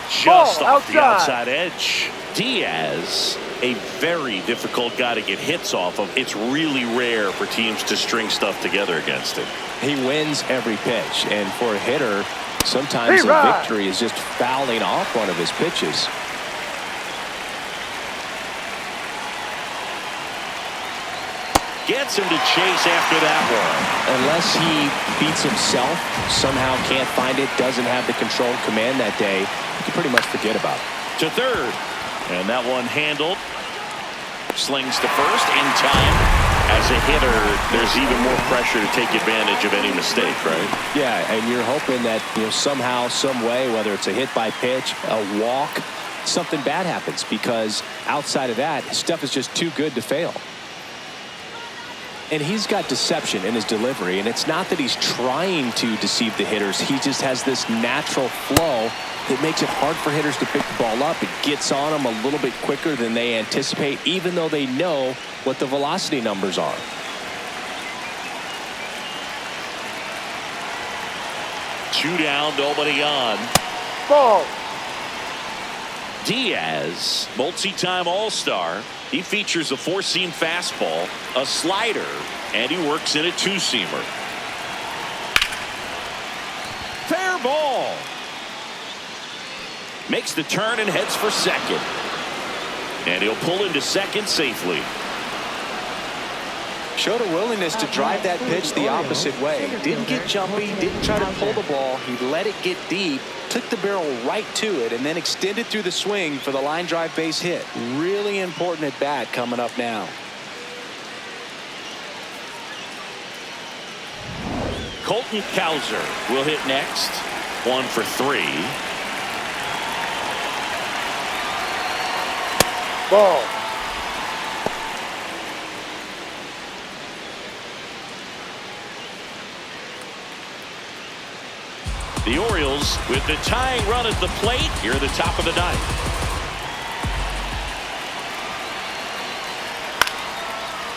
Just Ball off the outside. outside edge. Diaz, a very difficult guy to get hits off of. It's really rare for teams to string stuff together against him. He wins every pitch, and for a hitter, sometimes a victory is just fouling off one of his pitches. Gets him to chase after that one. Unless he beats himself, somehow can't find it, doesn't have the control and command that day, you can pretty much forget about it. To third. And that one handled. Slings to first in time. As a hitter, there's even more pressure to take advantage of any mistake, right? Yeah, and you're hoping that, somehow, some way, whether it's a hit by pitch, a walk, something bad happens, because outside of that, his stuff is just too good to fail. And he's got deception in his delivery, and it's not that he's trying to deceive the hitters. He just has this natural flow that makes it hard for hitters to pick the ball up. It gets on them a little bit quicker than they anticipate, even though they know what the velocity numbers are. Two down, nobody on. Ball. Diaz, multi-time All-Star. He features a four-seam fastball, a slider, and he works in a two-seamer. Fair ball. Makes the turn and heads for second. And he'll pull into second safely. Showed a willingness to drive that pitch the opposite way. Didn't get jumpy, didn't try to pull the ball. He let it get deep, took the barrel right to it, and then extended through the swing for the line drive base hit. Really important at bat coming up now. Colton Cowser will hit next. 1 for 3. Ball. The Orioles with the tying run at the plate here at the top of the 9th.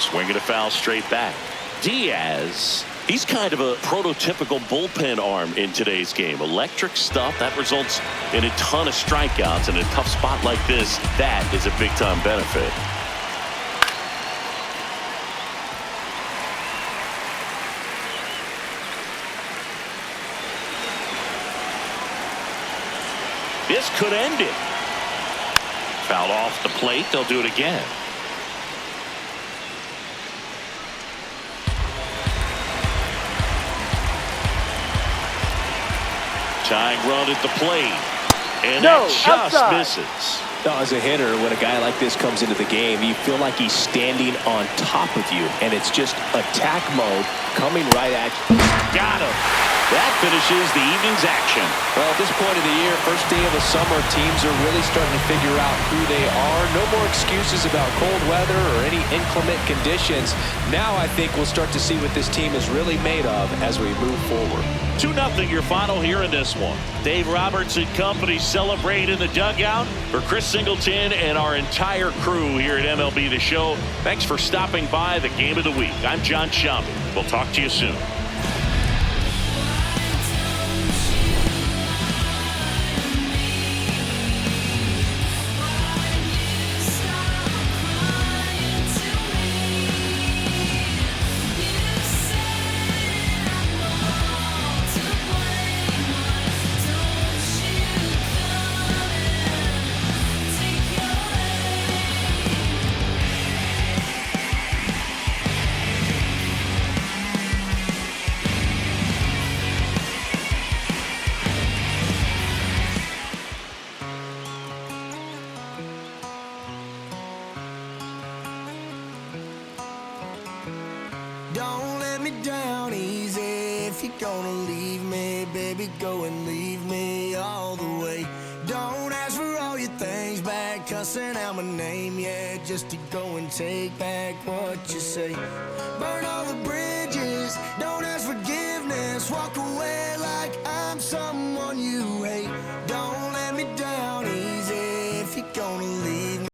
Swing and a foul straight back. Diaz, he's kind of a prototypical bullpen arm in today's game. Electric stuff that results in a ton of strikeouts. In a tough spot like this, that is a big time benefit. This could end it. Foul off the plate. They'll do it again. Tying run at the plate. And No, that just outside. misses. Now, as a hitter, when a guy like this comes into the game, you feel like he's standing on top of you, and it's just attack mode coming right at you. Got him. That finishes the evening's action. Well, at this point of the year, first day of the summer, teams are really starting to figure out who they are. No more excuses about cold weather or any inclement conditions. Now I think we'll start to see what this team is really made of as we move forward. 2-0 your final here in this one. Dave Roberts and company celebrate in the dugout. For Chris Singleton and our entire crew here at MLB The Show, thanks for stopping by the Game of the Week. I'm John Shelby. We'll talk to you soon. Don't let me down easy. If you're gonna leave me, baby, go and leave me all the way. Don't ask for all your things back, cussing out my name, yeah, just to go and take back what you say. Burn all the bridges.